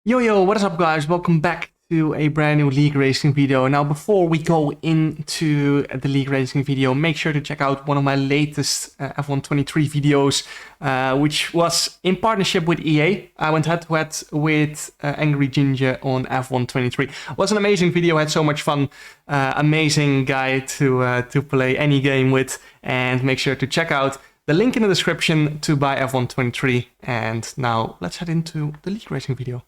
Yo, what is up guys? Welcome back to a brand new league racing video. Now before we go into the league racing video, make sure to check out one of my latest F123 videos, which was in partnership with EA. I went head to head with Angry Ginger on F123. It was an amazing video, had so much fun, amazing guy to play any game with, and make sure to check out the link in the description to buy F123. And now let's head into the league racing video.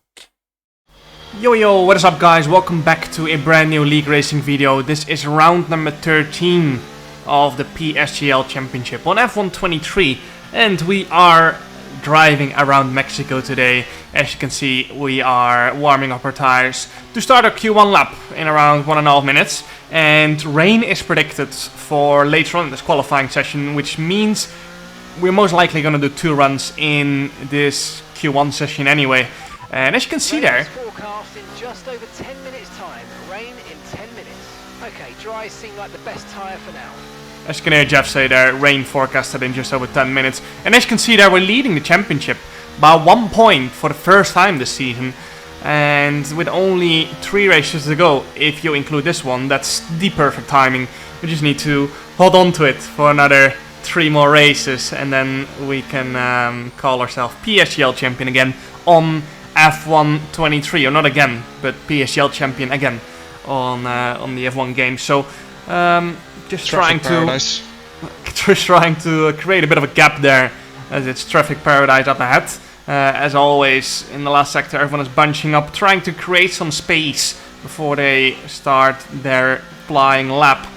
Yo, what is up guys? Welcome back to a brand new league racing video. This is round number 13 of the PSGL Championship on F123, and we are driving around Mexico today. As you can see, we are warming up our tires to start our Q1 lap in around 1.5 minutes, and rain is predicted for later on in this qualifying session, which means we're most likely going to do 2 runs in this Q1 session anyway. And as you can see there, forecast in just over 10 minutes time. Rain in 10 minutes. Okay, dry seem like the best tyre for now. As you can hear Jeff say there, rain forecasted in just over 10 minutes. And as you can see there, we're leading the championship by 1 point for the first time this season. And with only 3 races to go, if you include this one, that's the perfect timing. We just need to hold on to it for another 3 more races, and then we can call ourselves PSGL champion again on F123, or not again, but PSGL champion again on the F1 game. So just trying to create a bit of a gap there, as it's traffic paradise up ahead. As always, in the last sector, everyone is bunching up, trying to create some space before they start their flying lap,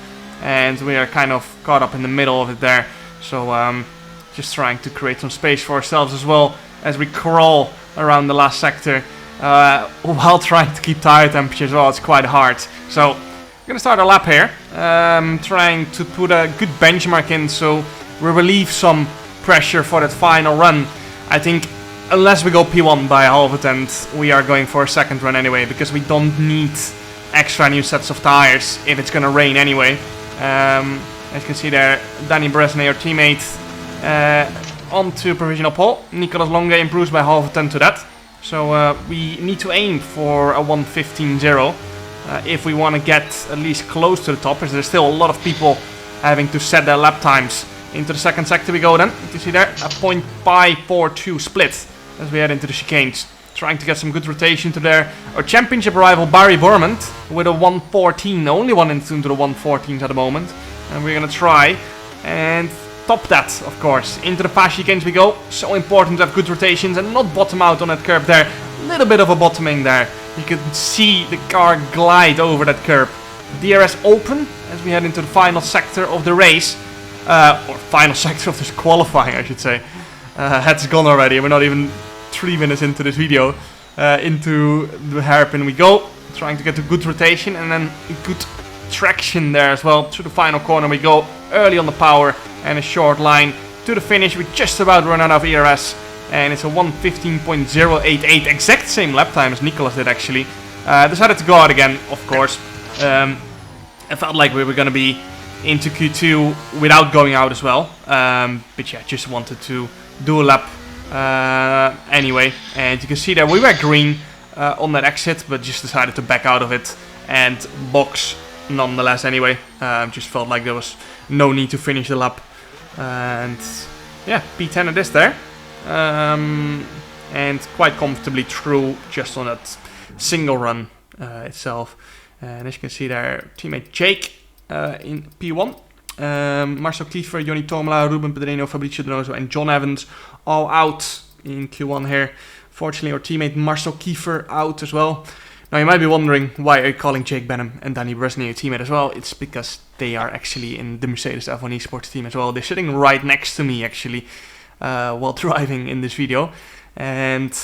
and we are kind of caught up in the middle of it there. So just trying to create some space for ourselves as well as we crawl around the last sector, while trying to keep tire temperature as well. It's quite hard. So we're gonna start our lap here, trying to put a good benchmark in so we relieve some pressure for that final run. I think unless we go P1 by half a tenth, we are going for a second run anyway, because we don't need extra new sets of tires if it's gonna rain anyway. As you can see there, Danny Bresnay, our teammate, onto provisional pole. Nicolas Longe improves by half a tenth to that. So we need to aim for a 1:15.0 if we want to get at least close to the top, as there's still a lot of people having to set their lap times. Into the second sector we go then. You can see there a 0.542 split as we head into the chicanes. Trying to get some good rotation to there. Our championship rival Barry Bormond with a 1:14, only one into the 1:14s at the moment. And we're going to try and top that, of course. Into the fast chicanes we go. So important to have good rotations and not bottom out on that curb there. A little bit of a bottoming there. You can see the car glide over that curb. DRS open as we head into the final sector of the race. Or final sector of this qualifying, I should say. Head's gone already. We're not even 3 minutes into this video. Into the hairpin we go. Trying to get a good rotation and then good traction there as well. To the final corner we go. Early on the power and a short line to the finish. We just about run out of ERS, and it's a 1:15.088, exact same lap time as Nicolas did actually. Decided to go out again, of course. I felt like we were going to be into Q2 without going out as well, but yeah, just wanted to do a lap anyway. And you can see that we were green on that exit, but just decided to back out of it and box nonetheless anyway. Just felt like there was no need to finish the lap. And yeah, P10 it is there. And quite comfortably through just on that single run itself. And as you can see there, teammate Jake in P1. Marcel Kiefer, Johnny Tomola, Ruben Pedrino, Fabricio Donoso and John Evans all out in Q1 here. Fortunately, our teammate Marcel Kiefer out as well. Now you might be wondering, why are you calling Jake Benham and Danny Bresnay your teammate as well? It's because they are actually in the Mercedes F1 esports team as well. They're sitting right next to me actually while driving in this video. And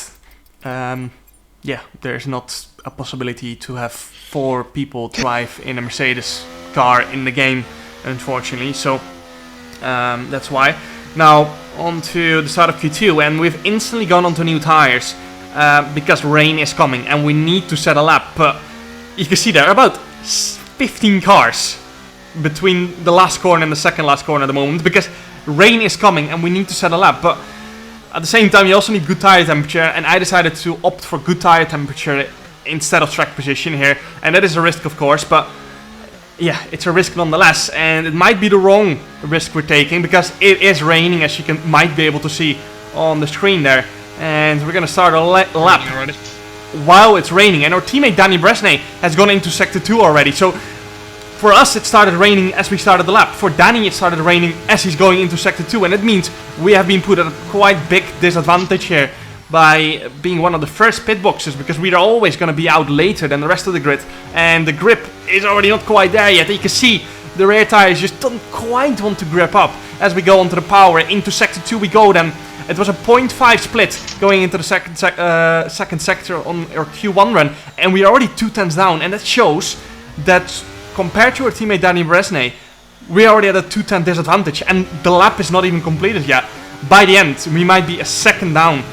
yeah, there's not a possibility to have 4 people drive in a Mercedes car in the game, unfortunately. So that's why. Now on to the start of Q2, and we've instantly gone onto new tires. Because rain is coming and we need to set a lap. But you can see there are about 15 cars between the last corner and the second last corner at the moment, because rain is coming and we need to set a lap. But At the same time, you also need good tire temperature, and I decided to opt for good tire temperature instead of track position here, and that is a risk, of course, but yeah, it's a risk nonetheless, and it might be the wrong risk we're taking because it is raining, as you might be able to see on the screen there, and we're gonna start a lap while it's raining, and our teammate Danny Bresnay has gone into sector 2 already. So for us it started raining as we started the lap. For Danny it started raining as he's going into sector 2, and it means we have been put at a quite big disadvantage here by being one of the first pit boxes, because we are always going to be out later than the rest of the grid, and the grip is already not quite there yet. You can see the rear tires just don't quite want to grip up. As we go onto the power, into sector 2 we go then. It was a 0.5 split going into the second sector on our Q1 run, and we are already 2 tenths down, and that shows that compared to our teammate Danny Bresnay, we're already at a 2-10 disadvantage, and the lap is not even completed yet. By the end, we might be a second down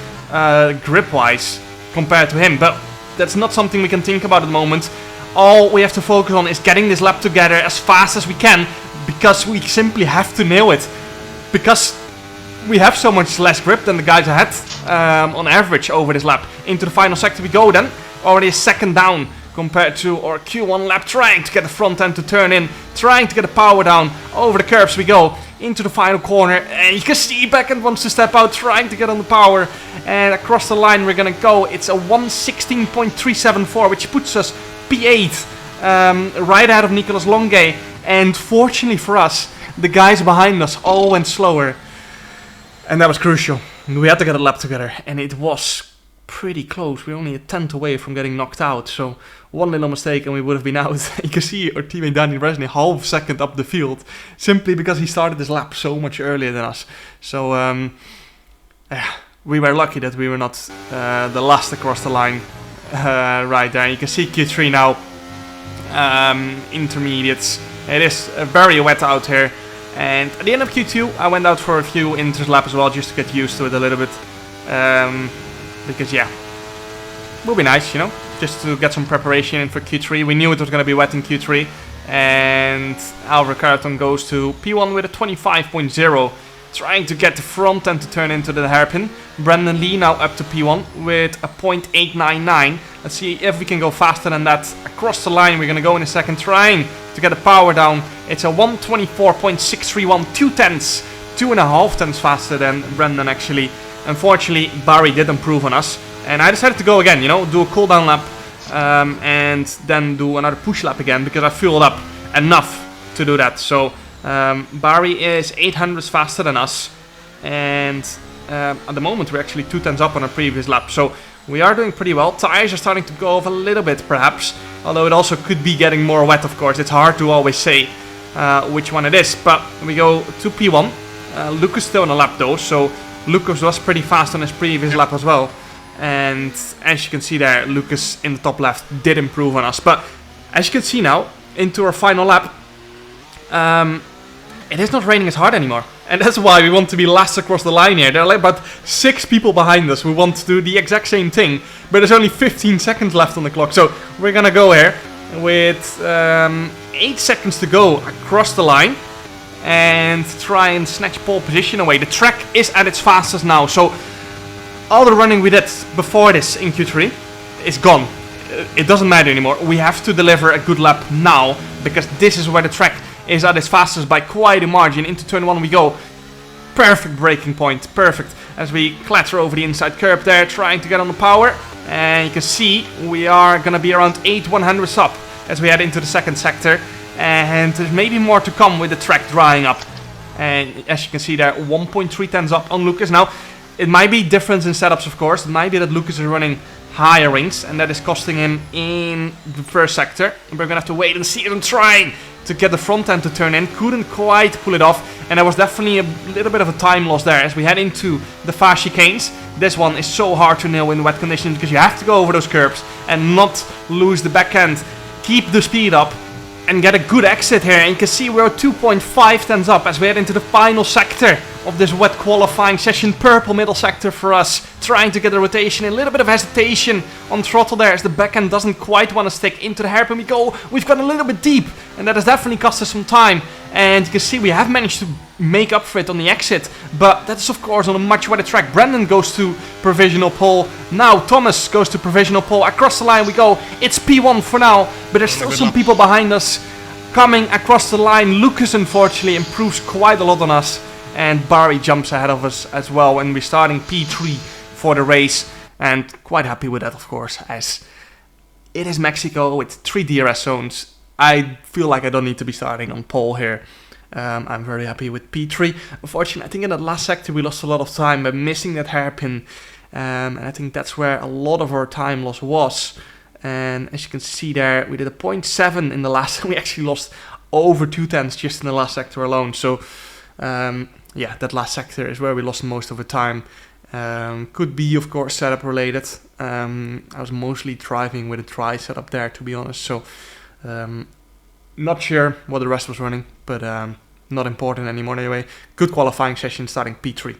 grip-wise compared to him, but that's not something we can think about at the moment. All we have to focus on is getting this lap together as fast as we can, because we simply have to nail it, because we have so much less grip than the guys ahead on average over this lap. Into the final sector we go then, already a second down compared to our Q1 lap, trying to get the front end to turn in, trying to get the power down. Over the curbs we go, into the final corner, and you can see Backend wants to step out, trying to get on the power, and across the line we're gonna go. It's a 1:16.374, which puts us P8, right out of Nicolas Longuet, and fortunately for us, the guys behind us all went slower, and that was crucial. We had to get a lap together, and it was pretty close. We're only a tenth away from getting knocked out, so one little mistake and we would have been out. You can see our teammate Danny Bresnay half second up the field, simply because he started this lap so much earlier than us. So we were lucky that we were not the last across the line right there. You can see Q3 now, intermediates. It is very wet out here, and at the end of Q2 I went out for a few inters lap as well, just to get used to it a little bit. Because yeah, will be nice, you know, just to get some preparation in for Q3. We knew it was going to be wet in Q3, and Alvar Carton goes to P1 with a 25.0, trying to get the front end to turn into the hairpin. Brandon Lee now up to P1 with a 0.899. Let's see if we can go faster than that. Across the line we're going to go in a second, trying to get the power down. It's a 1:24.631, 2 tenths, 2.5 tenths faster than Brandon actually. Unfortunately, Barry did improve on us, and I decided to go again, you know, do a cooldown lap, and then do another push lap again, because I fueled up enough to do that. So Barry is 800 faster than us, and at the moment we're actually 2 tenths up on a previous lap, so we are doing pretty well. Tires are starting to go off a little bit perhaps, although it also could be getting more wet, of course. It's hard to always say which one it is, but we go to P1. Lucas still on a lap though, so Lucas was pretty fast on his previous lap as well, and as you can see there, Lucas in the top left did improve on us. But as you can see now, into our final lap, it is not raining as hard anymore, and that's why we want to be last across the line here. There are like about 6 people behind us who want to do the exact same thing, but there's only 15 seconds left on the clock, so we're gonna go here with 8 seconds to go across the line and try and snatch pole position away. The track is at its fastest now, so all the running we did before this in Q3 is gone. It doesn't matter anymore. We have to deliver a good lap now, because this is where the track is at its fastest by quite a margin. Into turn 1 we go. Perfect braking point, perfect, as we clatter over the inside curb there, trying to get on the power, and you can see we are gonna be around 8/100ths up as we head into the second sector. And there's maybe more to come with the track drying up. And as you can see there, 1.3 tenths up on Lucas. Now, it might be difference in setups, of course. It might be that Lucas is running higher rings, and that is costing him in the first sector. And we're going to have to wait and see him trying to get the front end to turn in. Couldn't quite pull it off, and there was definitely a little bit of a time loss there as we head into the fast chicanes. This one is so hard to nail in wet conditions, because you have to go over those curbs and not lose the back end. Keep the speed up and get a good exit here, and you can see we're 2.5 tenths up as we head into the final sector of this wet qualifying session. Purple middle sector for us, trying to get the rotation. A little bit of hesitation on throttle there as the back end doesn't quite want to stick into the hairpin. We go, we've got a little bit deep, and that has definitely cost us some time, And you can see we have managed to make up for it on the exit, but that's of course on a much wetter track. Brendan goes to provisional pole. Now Thomas goes to provisional pole. Across the line we go. It's P1 for now, but there's still some people behind us coming across the line. Lucas unfortunately improves quite a lot on us, and Barry jumps ahead of us as well, and we're starting P3 for the race, and quite happy with that of course, as it is Mexico with 3 DRS zones. I feel like I don't need to be starting on pole here. I'm very happy with P3. Unfortunately, I think in that last sector we lost a lot of time by missing that hairpin. And I think that's where a lot of our time loss was. And as you can see there, we did a 0.7 in the last, and we actually lost over 2/10 just in the last sector alone. So, yeah, that last sector is where we lost most of the time. Could be, of course, setup related. I was mostly driving with a dry setup there, to be honest. So, not sure what the rest was running, but not important anymore anyway. Good qualifying session starting P3.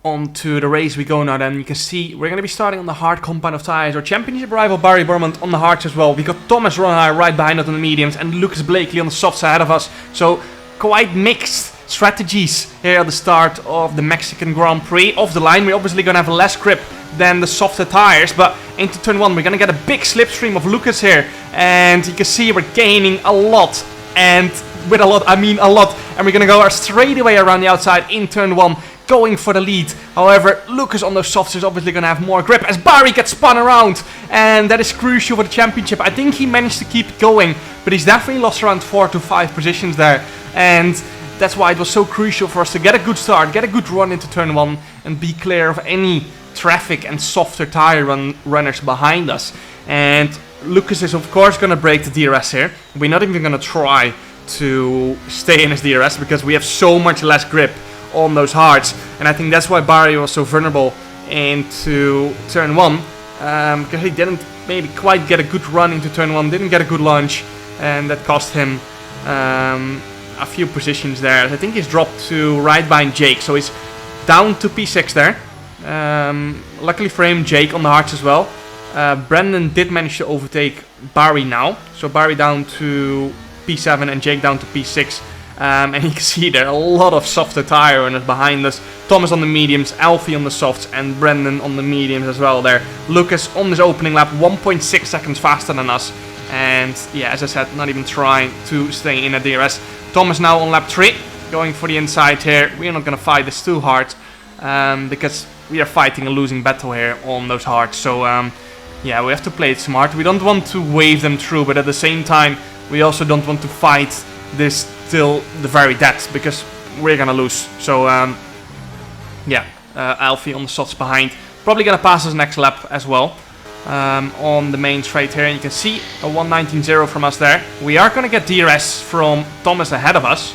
On to the race we go now then. You can see we're going to be starting on the hard compound of tyres. Our championship rival Barry Burmont on the hards as well. We got Thomas Ronhar right behind us on the mediums and Lucas Blakely on the softs ahead of us. So quite mixed strategies here at the start of the Mexican Grand Prix. Off the line we're obviously going to have less grip than the softer tyres, but into turn 1 we're going to get a big slipstream of Lucas here. And you can see we're gaining a lot. And with a lot, I mean a lot. And we're going to go straight away around the outside in turn 1. Going for the lead. However, Lucas on those softs is obviously going to have more grip as Barry gets spun around, and that is crucial for the championship. I think he managed to keep it going, but he's definitely lost around 4 to 5 positions there, and that's why it was so crucial for us to get a good start, get a good run into turn 1, and be clear of any traffic and softer tire runners behind us. And Lucas is of course going to break the DRS here. We're not even going to try to stay in his DRS because we have so much less grip on those hards, and I think that's why Barry was so vulnerable into turn 1, because he didn't maybe quite get a good run into turn 1, didn't get a good launch, and that cost him a few positions there. I think he's dropped to right behind Jake, so he's down to P6 there. Luckily for him, Jake on the hards as well. Brendan did manage to overtake Barry now, so Barry down to P7 and Jake down to P6. And you can see there a lot of softer tire runners behind us. Thomas on the mediums, Alfie on the softs, and Brendan on the mediums as well there. Lucas on this opening lap 1.6 seconds faster than us. And yeah, as I said, not even trying to stay in a DRS. Thomas now on lap 3, going for the inside here. We're not going to fight this too hard, because we are fighting a losing battle here on those hards. So yeah, we have to play it smart. We don't want to wave them through, but at the same time, we also don't want to fight this till the very death, because we're gonna lose. So yeah, Alfie on the softs behind, probably gonna pass us next lap as well, on the main straight here. And you can see a 1:19.0 from us there. We are gonna get DRS from Thomas ahead of us.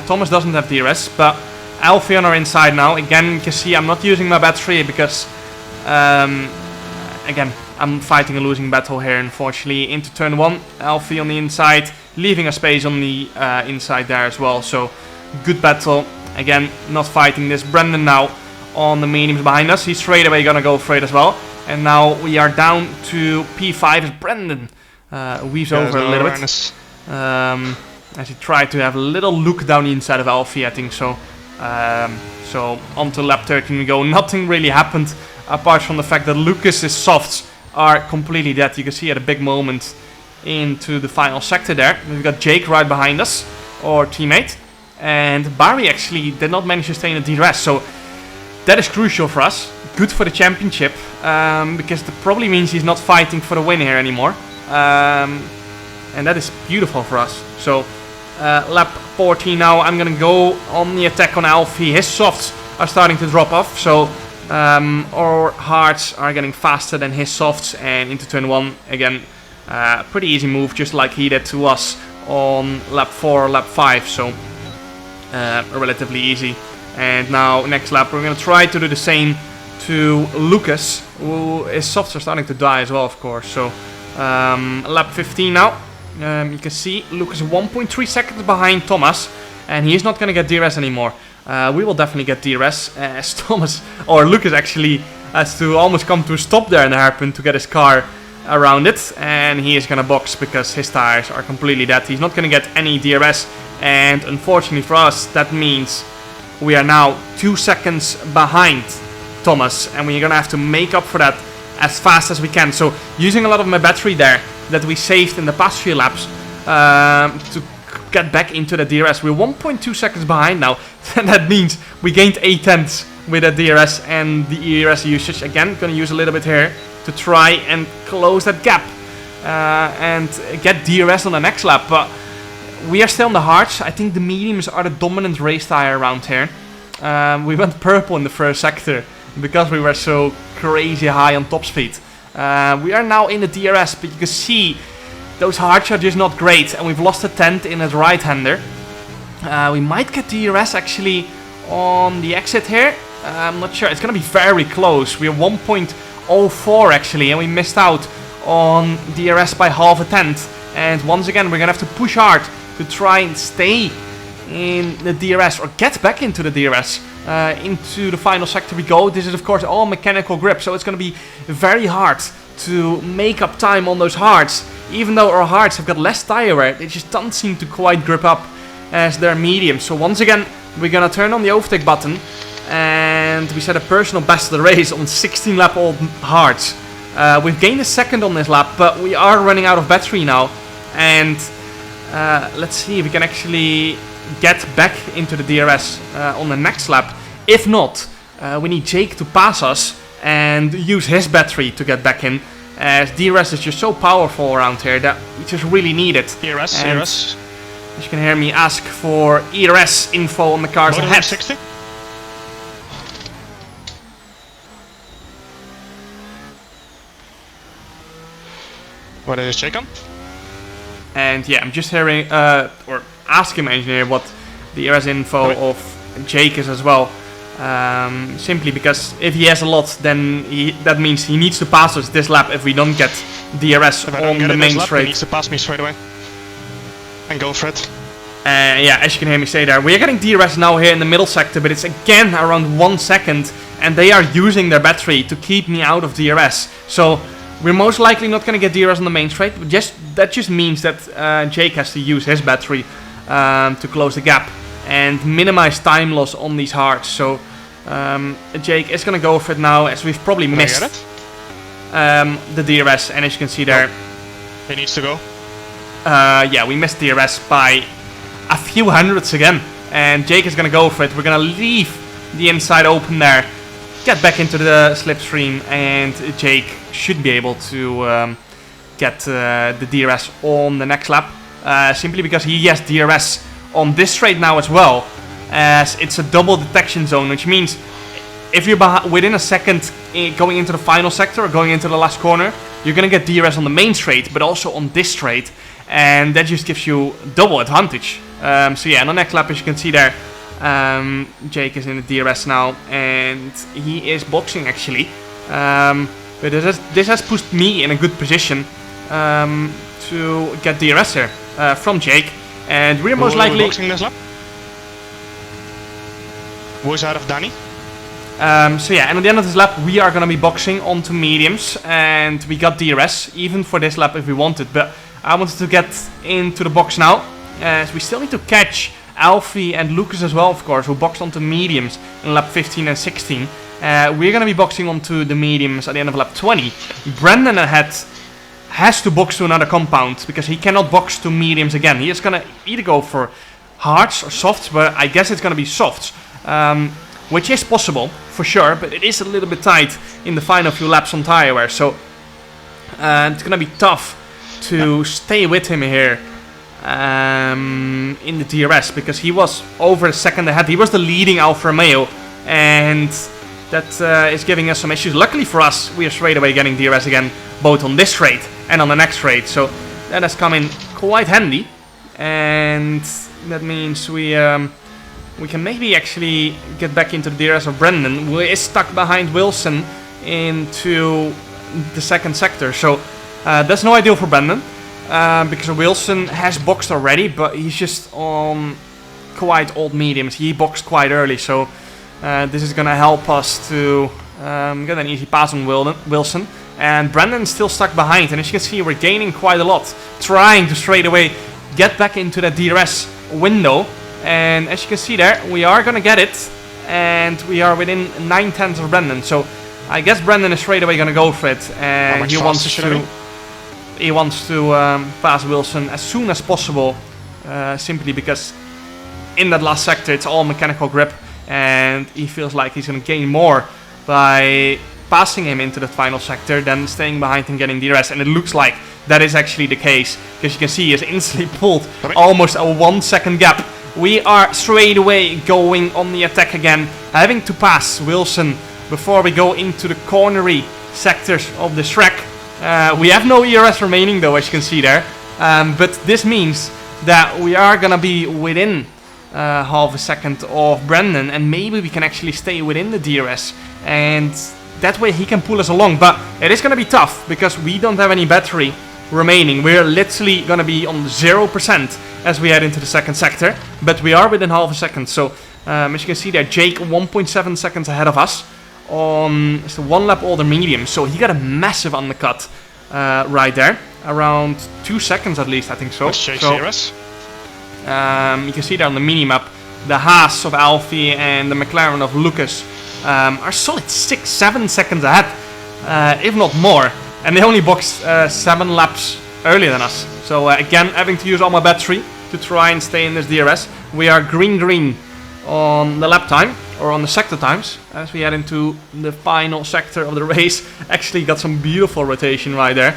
Thomas doesn't have DRS, but Alfie on our inside now. Again, you can see I'm not using my battery because again, I'm fighting a losing battle here, unfortunately. Into turn 1, Alfie on the inside, leaving a space on the inside there as well. So, good battle. Again, not fighting this. Brendan now on the mediums behind us. He's straight away going to go for it as well. And now we are down to P5 as Brendan weaves over a little bit. As he tried to have a little look down the inside of Alfie, I think so. So, onto lap 13 we go. Nothing really happened, apart from the fact that Lucas's softs are completely dead. You can see at a big moment into the final sector there. We've got Jake right behind us, our teammate, and Barry actually did not manage to stay in the DRS, so that is crucial for us. Good for the championship, because that probably means he's not fighting for the win here anymore, and that is beautiful for us. So lap 14 now, I'm gonna go on the attack on Alfie. His softs are starting to drop off, so our hards are getting faster than his softs, and into turn 1 again. Pretty easy move, just like he did to us on lap 4 or lap 5, so relatively easy. And now next lap we're going to try to do the same to Lucas, who his softs are starting to die as well, of course. So lap 15 now, you can see Lucas 1.3 seconds behind Thomas, and he's not going to get DRS anymore. We will definitely get DRS, as Thomas, or Lucas actually, has to almost come to a stop there in the hairpin to get his car around it, and he is gonna box because his tires are completely dead. He's not gonna get any DRS, and unfortunately for us, that means we are now 2 seconds behind Thomas, and we're gonna have to make up for that as fast as we can. So using a lot of my battery there that we saved in the past few laps to get back into the DRS. We're 1.2 seconds behind now, and that means we gained 8 tenths with the DRS and the ERS usage. Again, gonna use a little bit here to try and close that gap and get DRS on the next lap. But we are still in the hards. I think the mediums are the dominant race tire around here. We went purple in the first sector because we were so crazy high on top speed. We are now in the DRS, but you can see those hards are just not great, and we've lost a tenth in his right-hander. We might get DRS actually on the exit here. I'm not sure. It's gonna be very close. We're 1.04 actually, and we missed out on DRS by half a tenth. And once again, we're gonna have to push hard to try and stay in the DRS or get back into the DRS. Into the final sector we go. This is of course all mechanical grip, so it's gonna be very hard to make up time on those hards. Even though our hards have got less tire wear, they just don't seem to quite grip up as their mediums. So once again, we're gonna turn on the overtake button, and we set a personal best of the race on 16 lap old hards. We've gained a second on this lap, but we are running out of battery now. And let's see if we can actually get back into the DRS on the next lap. If not, we need Jake to pass us and use his battery to get back in, as DRS is just so powerful around here that we just really need it. ERS. As you can hear me ask for ERS info on the cars ahead. 60. What is Jake on? And yeah, I'm just hearing or asking my engineer what the ERS info of Jake is as well. Simply because if he has a lot, then that means he needs to pass us this lap if we don't get DRS on the main straight. He needs to pass me straight away and go for it. Yeah, as you can hear me say there, we are getting DRS now here in the middle sector, but it's again around 1 second, and they are using their battery to keep me out of DRS. So we're most likely not going to get DRS on the main straight, but that just means that Jake has to use his battery to close the gap and minimize time loss on these hards. So Jake is going to go for it now, as we've probably missed the DRS, and as you can see there, he needs to go. yeah, we missed DRS by a few hundreds again, and Jake is going to go for it. We're going to leave the inside open there, get back into the slipstream, and Jake should be able to get the DRS on the next lap, simply because he has DRS on this straight now as well, as it's a double detection zone, which means if you're within a second going into the final sector or going into the last corner, you're going to get DRS on the main straight, but also on this straight, and that just gives you double advantage. So yeah, on the next lap, as you can see there, Jake is in the DRS now, and he is boxing actually. But this has pushed me in a good position to get DRS here from Jake, and we're most likely boxing this lap. Who's out of Danny? So yeah, and at the end of this lap, we are going to be boxing onto mediums, and we got DRS even for this lap if we wanted, but I wanted to get into the box now, as we still need to catch Alfie and Lucas as well, of course, who boxed onto mediums in lap 15 and 16. We're going to be boxing onto the mediums at the end of lap 20. Brandon ahead has to box to another compound, because he cannot box to mediums again. He is going to either go for hards or softs, but I guess it's going to be softs, which is possible for sure, but it is a little bit tight in the final few laps on tire wear, so it's going to be tough to stay with him here in the DRS, because he was over a second ahead. He was the leading Alfa Romeo, and that is giving us some issues. Luckily for us, we are straight away getting DRS again, both on this straight and on the next straight, so that has come in quite handy, and that means we can maybe actually get back into the DRS of Brendan, who is stuck behind Wilson into the second sector. So that's no ideal for Brendan, because Wilson has boxed already, but he's just on quite old mediums. He boxed quite early, so this is going to help us to get an easy pass on Wilson. and Brandon's still stuck behind. And as you can see, we're gaining quite a lot, trying to straight away get back into that DRS window. And as you can see there, we are gonna get it, and we are within 9/10 of Brandon. So I guess Brandon is straight away gonna go for it, and he wants to pass Wilson as soon as possible, simply because in that last sector it's all mechanical grip, and he feels like he's gonna gain more by passing him into the final sector than staying behind and getting DRS. And it looks like that is actually the case, because you can see he has instantly pulled almost a 1 second gap. We are straight away going on the attack again, having to pass Wilson before we go into the cornery sectors of the track. We have no ERS remaining though, as you can see there, but this means that we are gonna be within half a second of Brandon, and maybe we can actually stay within the DRS, and that way he can pull us along. But it is gonna be tough because we don't have any battery remaining. We're literally gonna be on 0% as we head into the second sector, but we are within half a second. So as you can see there, Jake 1.7 seconds ahead of us on it's the 1 lap older medium, so he got a massive undercut right there, around 2 seconds at least, I think so. Let's change DRS. You can see there on the mini-map, the Haas of Alfie and the McLaren of Lucas are solid 6-7 seconds ahead, if not more, and they only boxed 7 laps earlier than us. So again, having to use all my battery to try and stay in this DRS. We are green on the lap time, or on the sector times, as we head into the final sector of the race. Actually got some beautiful rotation right there,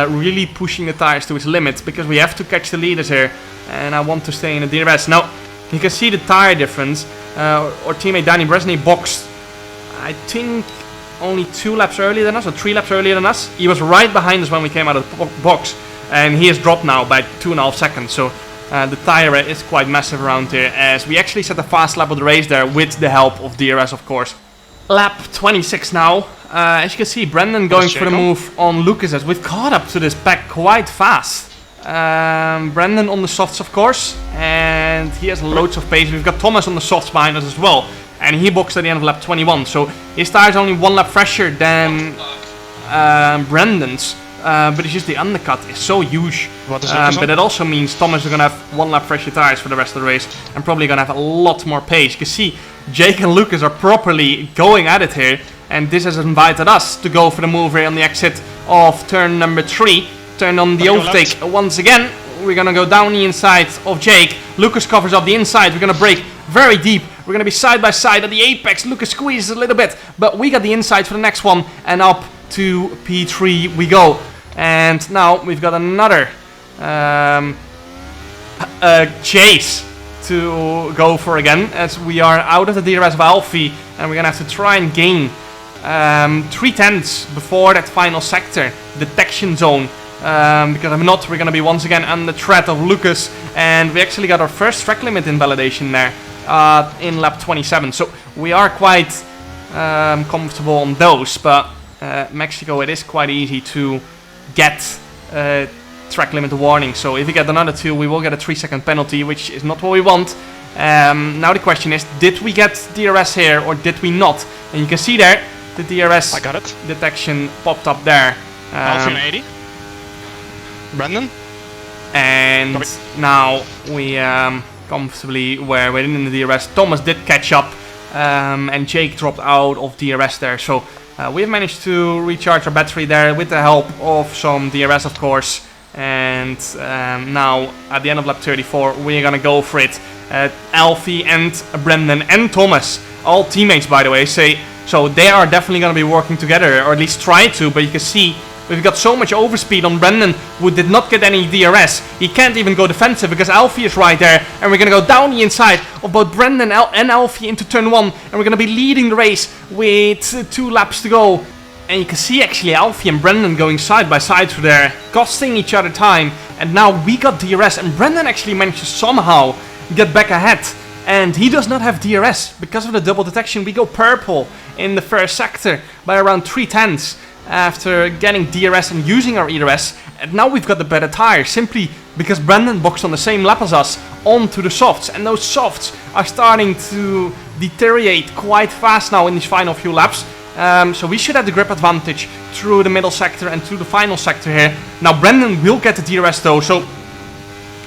really pushing the tires to its limit, because we have to catch the leaders here, and I want to stay in the DRS. Now, you can see the tire difference. Our teammate Danny Bresney boxed, I think, only 2 laps earlier than us, or 3 laps earlier than us. He was right behind us when we came out of the box, and he has dropped now by 2.5 seconds. So the tire is quite massive around here, as we actually set the fast lap of the race there with the help of DRS, of course. Lap 26 now. As you can see, Brandon going for the move on Lucas, as we've caught up to this pack quite fast. Brandon on the softs, of course, and he has loads of pace. We've got Thomas on the softs behind us as well, and he boxed at the end of lap 21, so his tire is only 1 lap fresher than Brandon's, but it's just the undercut is so huge. But that also means Thomas is going to have 1 lap fresher tires for the rest of the race, and probably going to have a lot more pace. You can see Jake and Lucas are properly going at it here, and this has invited us to go for the move here on the exit of turn number 3. Turn on the overtake once again. We're going to go down the inside of Jake. Lucas covers up the inside. We're going to brake very deep. We're going to be side by side at the apex. Lucas squeezes a little bit, but we got the inside for the next one, and up to P3 we go. And now we've got another chase to go for again, as we are out of the DRS of Alfie, and we're going to have to try and gain 3/10 before that final sector detection zone. Because if not, we're going to be once again under threat of Lucas, and we actually got our first track limit invalidation there in lap 27, so we are quite comfortable on those. But Mexico, it is quite easy to get track limit warning, so if we get another 2, we will get a 3-second penalty, which is not what we want. Now the question is, did we get DRS here or did we not? And you can see there the DRS detection popped up there. Alpha 80. Brandon. And now we comfortably were within the DRS. Thomas did catch up, and Jake dropped out of DRS there. So we have managed to recharge our battery there with the help of some DRS, of course. And now at the end of lap 34, we're gonna go for it. Alfie and Brandon and Thomas, all teammates by the way, so they are definitely gonna be working together, or at least try to. But you can see we've got so much overspeed on Brandon, who did not get any DRS. He can't even go defensive because Alfie is right there. And we're going to go down the inside of both Brandon and Alfie into turn 1. And we're going to be leading the race with 2 laps to go. And you can see actually Alfie and Brandon going side by side through there, costing each other time. And now we got DRS, and Brandon actually managed to somehow get back ahead. And he does not have DRS. Because of the double detection, we go purple in the first sector by around 3/10. After getting DRS and using our ERS, and now we've got the better tire, simply because Brandon boxed on the same lap as us onto the softs, and those softs are starting to deteriorate quite fast now in these final few laps, So we should have the grip advantage through the middle sector and through the final sector here. Now Brendan will get the DRS though, so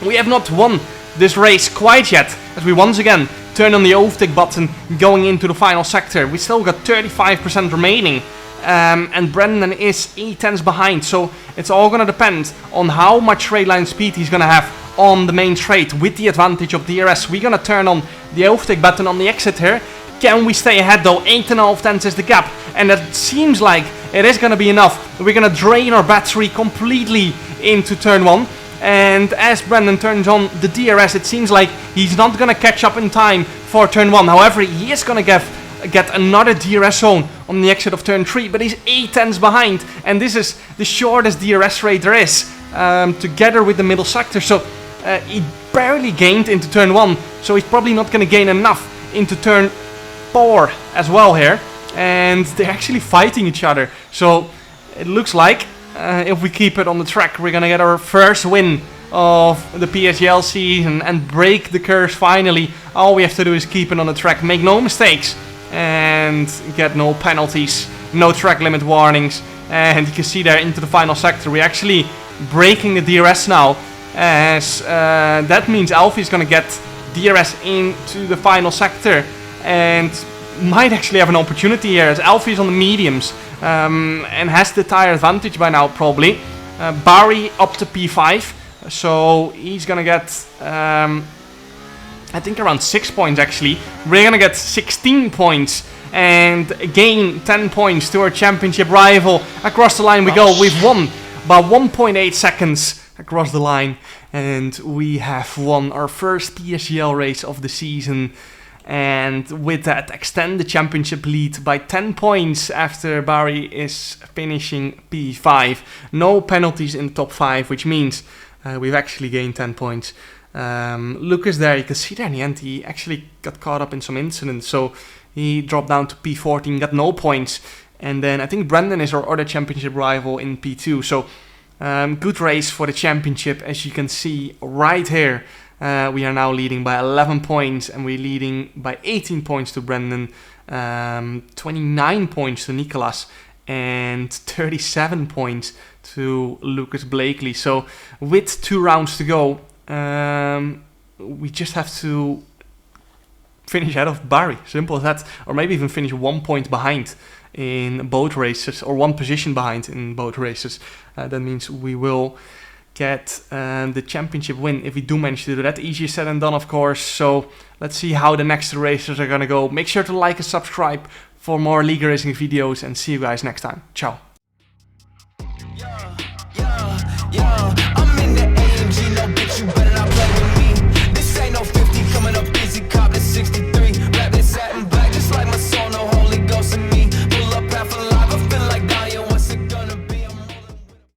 we have not won this race quite yet, as we once again turn on the overtake button going into the final sector. We still got 35% remaining, and Brendan is 8 tenths behind, so it's all gonna depend on how much straight line speed he's gonna have on the main straight with the advantage of DRS. We're gonna turn on the overtake button on the exit here. Can we stay ahead though? 8.5 tenths is the gap, and it seems like it is gonna be enough. We're gonna drain our battery completely into turn 1. And as Brendan turns on the DRS, it seems like he's not going to catch up in time for turn 1. However, he is going to get another DRS zone on the exit of turn 3, but he's 8 tenths behind. And this is the shortest DRS rate there is, together with the middle sector. So he barely gained into turn 1, so he's probably not going to gain enough into turn 4 as well here. And they're actually fighting each other. So it looks like if we keep it on the track, we're gonna get our first win of the PSGL season and break the curse finally. All we have to do is keep it on the track, make no mistakes, and get no penalties, no track limit warnings. And you can see there into the final sector, we're actually breaking the DRS now, as that means Alfie's gonna get DRS into the final sector and might actually have an opportunity here, as Alfie's on the mediums. And has the tire advantage by now probably. Barry up to P5, so he's gonna get I think around 6 points actually. We're gonna get 16 points and gain 10 points to our championship rival. Across the line we go. We've won by 1.8 seconds across the line, and we have won our first PSGL race of the season. And with that, extend the championship lead by 10 points after Barry is finishing P5. No penalties in the top 5, which means we've actually gained 10 points. Lucas there, you can see there in the end, he actually got caught up in some incidents. So he dropped down to P14, got no points. And then I think Brendan is our other championship rival in P2. So good race for the championship, as you can see right here. We are now leading by 11 points, and we're leading by 18 points to Brendan, 29 points to Nicolas, and 37 points to Lucas Blakely. So with 2 rounds to go, we just have to finish ahead of Barry, simple as that, or maybe even finish 1 point behind in both races, or 1 position behind in both races. That means we will get the championship win if we do manage to do that. Easier said than done, of course. So let's see how the next races are gonna go. Make sure to like and subscribe for more League Racing videos, and see you guys next time. Ciao.